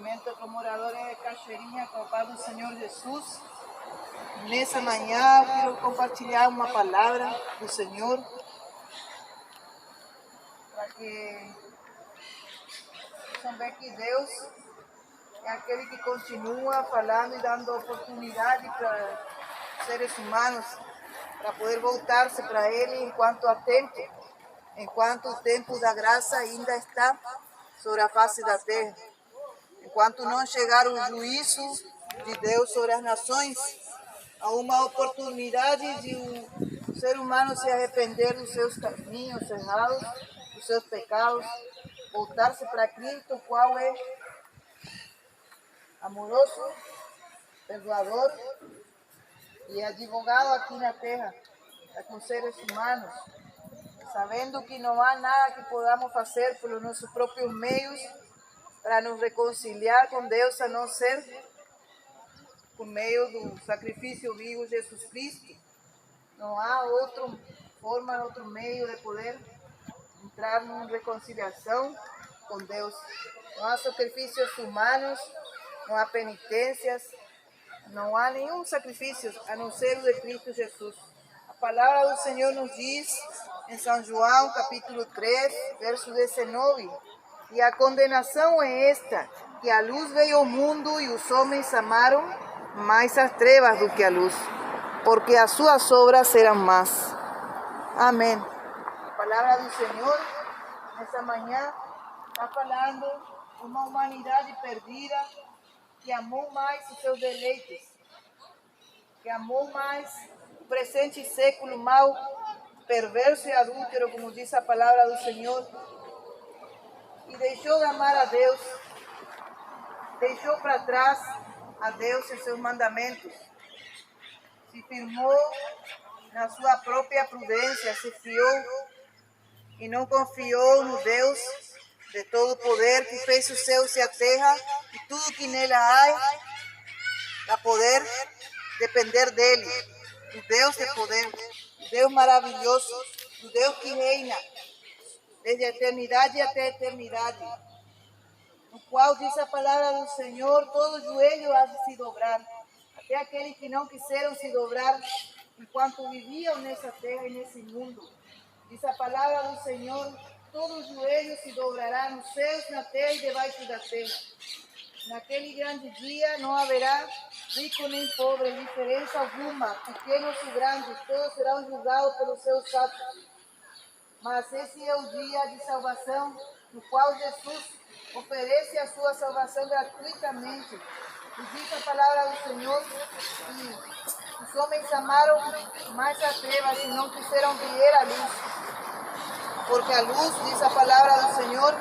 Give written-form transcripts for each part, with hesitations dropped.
juntamente com moradores de Cachoeirinha, com a paz do Senhor Jesus. Nessa manhã eu quero compartilhar uma palavra do Senhor para que possam ver que Deus é aquele que continua falando e dando oportunidade para os seres humanos para poder voltar-se para Ele enquanto há tempo, enquanto o tempo da graça ainda está sobre a face da terra, enquanto não chegar o juízo de Deus sobre as nações, há uma oportunidade de o ser humano se arrepender dos seus caminhos errados, dos seus pecados, voltar-se para Cristo, qual é amoroso, perdoador e advogado aqui na terra, com os seres humanos, sabendo que não há nada que podamos fazer pelos nossos próprios meios para nos reconciliar com Deus, a não ser por meio do sacrifício vivo de Jesus Cristo. Não há outra forma, outro meio de poder entrar em reconciliação com Deus. Não há sacrifícios humanos, não há penitências, não há nenhum sacrifício a não ser o de Cristo Jesus. A palavra do Senhor nos diz em São João, capítulo 3, verso 19, e a condenação é esta, que a luz veio ao mundo e os homens amaram mais as trevas do que a luz, porque as suas obras eram más. Amém. A palavra do Senhor, nessa manhã, está falando de uma humanidade perdida, que amou mais os seus deleites, que amou mais o presente século mau, perverso e adúltero, como diz a palavra do Senhor, e deixou de amar a Deus, deixou para trás a Deus e seus mandamentos, se firmou na sua própria prudência, se fiou e não confiou no Deus de todo poder, que fez os céus e a terra e tudo que nela há, para poder depender dele, do Deus de poder, do Deus maravilhoso, do Deus que reina desde a eternidade até a eternidade, no qual diz a palavra do Senhor, todo joelho há de se dobrar, até aqueles que não quiseram se dobrar enquanto viviam nessa terra e nesse mundo. Diz a palavra do Senhor, todo joelho se dobrará nos céus, na terra e debaixo da terra. Naquele grande dia não haverá rico nem pobre, diferença alguma, pequenos e grandes, todos serão julgados pelos seus atos. Mas esse é o dia de salvação, no qual Jesus oferece a sua salvação gratuitamente. E diz a palavra do Senhor que os homens amaram mais as trevas e não quiseram vir à luz. Porque a luz, diz a palavra do Senhor,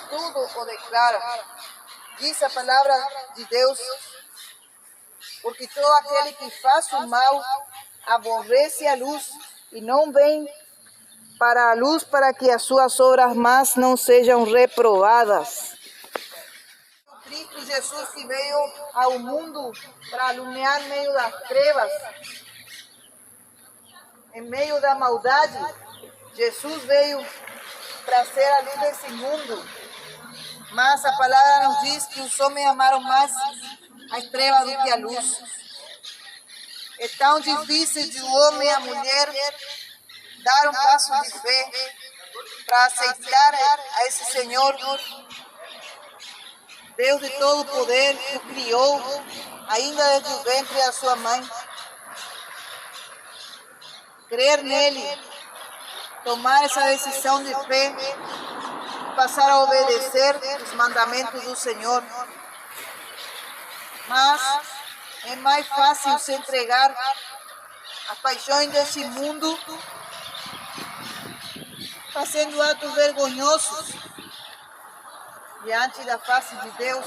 tudo o declara. Diz a palavra de Deus, porque todo aquele que faz o mal aborrece a luz e não vem para a luz, para que as suas obras más não sejam reprovadas. Cristo Jesus, que veio ao mundo para iluminar em meio das trevas, em meio da maldade, Jesus veio para ser a luz desse mundo. Mas a palavra nos diz que os homens amaram mais as trevas do que a luz. É tão difícil de o homem e a mulher dar um passo de fé para aceitar a esse Senhor, Deus de todo poder, que o criou ainda desde o ventre da sua mãe. Crer nele, tomar essa decisão de fé, passar a obedecer os mandamentos do Senhor. Mas é mais fácil se entregar às paixões desse mundo, fazendo atos vergonhosos diante da face de Deus.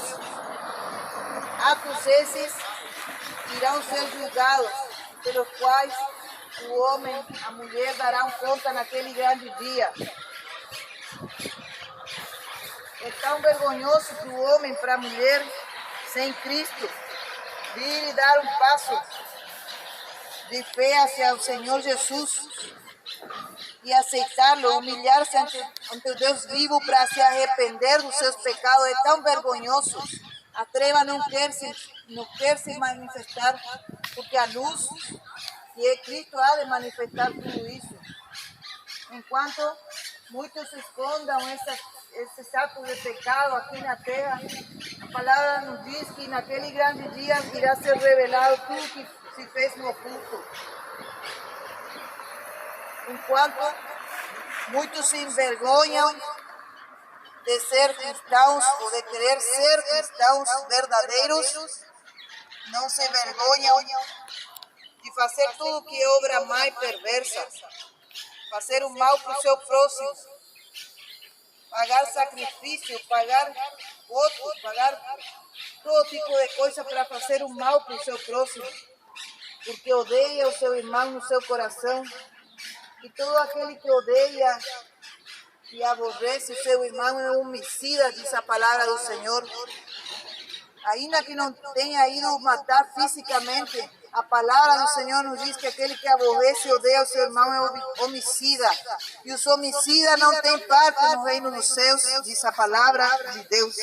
Atos esses irão ser julgados, pelos quais o homem, a mulher darão conta naquele grande dia. É tão vergonhoso para o homem, para a mulher, sem Cristo, vir e dar um passo de fé hacia o Senhor Jesus, e aceitá-lo, humilhar-se ante o Deus vivo para se arrepender dos seus pecados, é tão vergonhoso. A treva não quer se manifestar, porque a luz, que é Cristo, há de manifestar tudo isso. Enquanto muitos escondam esses atos de pecado aqui na terra, a palavra nos diz que naquele grande dia irá ser revelado tudo que se fez no oculto. Enquanto muitos se envergonham de ser cristãos ou de querer ser cristãos verdadeiros, não se envergonham de fazer tudo que é obra má e perversa, fazer o mal para o seu próximo, pagar sacrifício, pagar voto, pagar todo tipo de coisa para fazer o mal para o seu próximo, porque odeia o seu irmão no seu coração. E todo aquele que odeia e aborrece o seu irmão é homicida, diz a palavra do Senhor. Ainda que não tenha ido matar fisicamente, a palavra do Senhor nos diz que aquele que aborrece e odeia o seu irmão é homicida. E os homicidas não têm parte no reino dos céus, diz a palavra de Deus.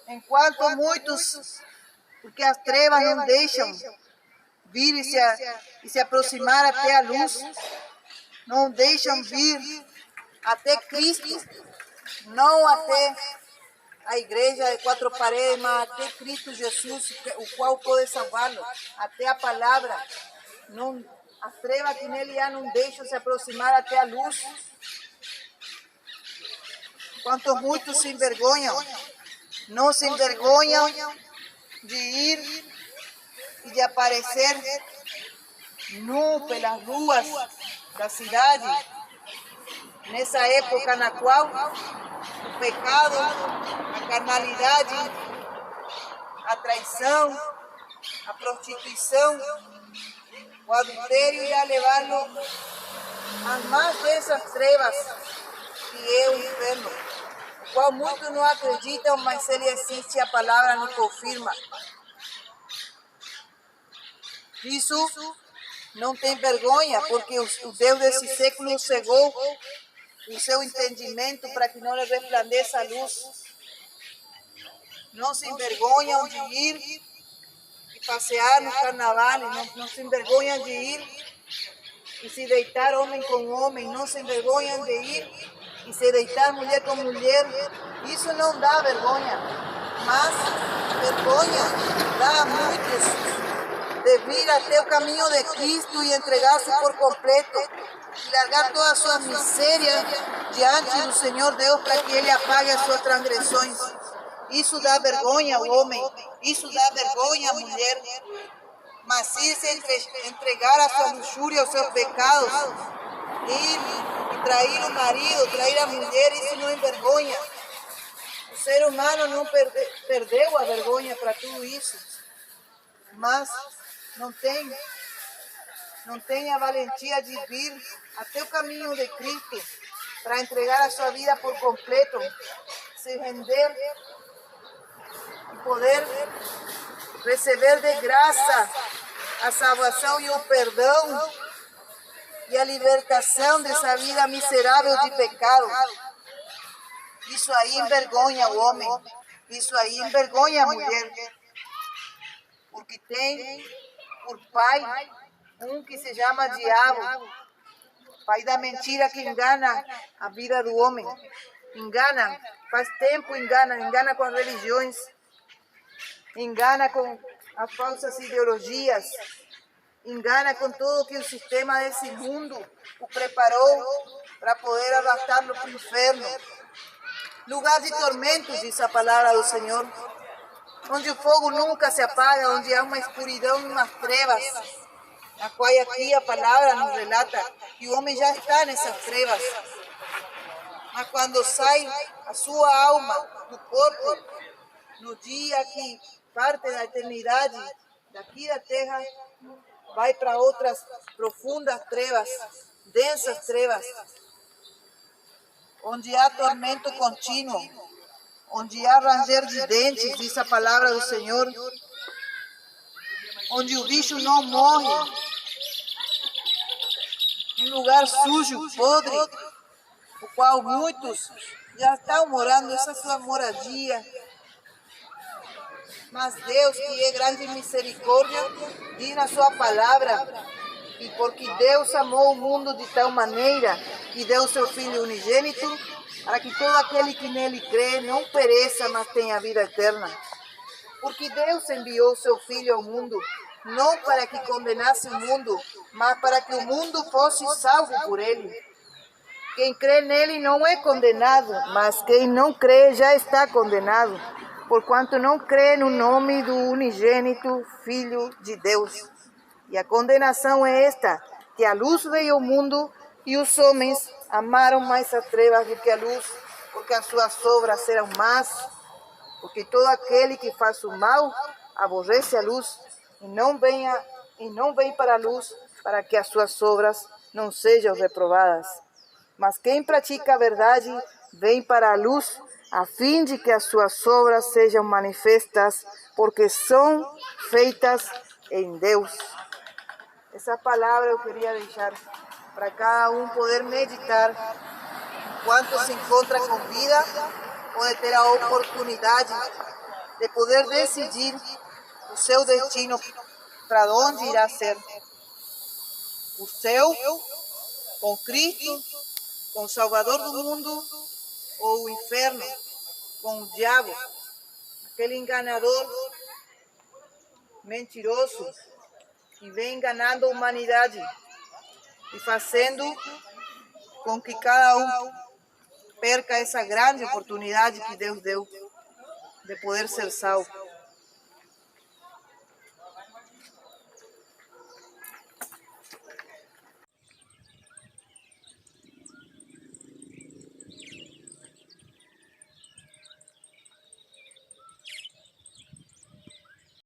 Enquanto muitos, porque as trevas não deixam vir e se aproximar até a luz, não deixam vir até Cristo, não até a igreja de quatro paredes, mas até Cristo Jesus, o qual pode salvá-lo, até a palavra. Não, as trevas que nele há não deixam se aproximar até a luz. Quanto muitos se envergonham, não se envergonham de ir e de aparecer nu pelas ruas da cidade, nessa época na qual o pecado, a carnalidade, a traição, a prostituição, o adultério irá levá-lo a mais dessas trevas que é o inferno, o qual muitos não acreditam, mas ele existe e a palavra nos confirma. Isso não tem vergonha, porque o Deus desse século cegou o seu entendimento para que não lhe resplandeça a luz. Não se envergonham de ir e passear nos carnavais, não se envergonham de ir e se deitar homem com homem, não se envergonham de ir e se deitar mulher com mulher. Isso não dá vergonha, mas vergonha dá a muitos de vir até o caminho de Cristo e entregar-se por completo e largar toda a sua miséria diante do Senhor Deus para que Ele apague as suas transgressões. Isso dá vergonha ao homem, isso dá vergonha à mulher. Mas se entregar a sua luxúria, aos seus pecados, ir e trair o marido, trair a mulher, isso não envergonha. O ser humano não perdeu a vergonha para tudo isso, mas não tem a valentia de vir até o caminho de Cristo para entregar a sua vida por completo, se render e poder receber de graça a salvação e o perdão e a libertação dessa vida miserável de pecado. Isso aí envergonha o homem, isso aí envergonha a mulher, porque tem por pai um que se chama diabo, pai da mentira que engana a vida do homem. Engana, faz tempo engana com as religiões, engana com as falsas ideologias, engana com tudo que o sistema desse mundo o preparou para poder arrastá-lo para o inferno. Lugar de tormentos, diz a palavra do Senhor, onde o fogo nunca se apaga, onde há uma escuridão e umas trevas, a qual aqui a palavra nos relata que o homem já está nessas trevas. Mas quando sai a sua alma do corpo, no dia que parte da eternidade daqui da terra, vai para outras profundas trevas, densas trevas, onde há tormento contínuo, onde há ranger de dentes, diz a palavra do Senhor, onde o bicho não morre, lugar sujo, podre, o qual muitos já estão morando, essa sua moradia. Mas Deus, que é grande misericórdia, diz na sua palavra, e porque Deus amou o mundo de tal maneira que deu seu Filho unigênito, para que todo aquele que nele crê não pereça, mas tenha vida eterna. Porque Deus enviou seu Filho ao mundo, não para que condenasse o mundo, mas para que o mundo fosse salvo por ele. Quem crê nele não é condenado, mas quem não crê já está condenado, porquanto não crê no nome do unigênito Filho de Deus. E a condenação é esta, que a luz veio ao mundo e os homens amaram mais as trevas do que a luz, porque as suas obras eram más. Porque todo aquele que faz o mal aborrece a luz e não vem para a luz, para que as suas obras não sejam reprovadas. Mas quem pratica a verdade vem para a luz, a fim de que as suas obras sejam manifestas, porque são feitas em Deus. Essa palavra eu queria deixar para cada um poder meditar enquanto se encontra com vida, pode ter a oportunidade de poder decidir o seu destino, para onde irá ser. O céu com Cristo, com o Salvador do mundo, ou o inferno com o diabo, aquele enganador mentiroso que vem enganando a humanidade e fazendo com que cada um perca essa grande oportunidade que Deus deu de poder ser salvo.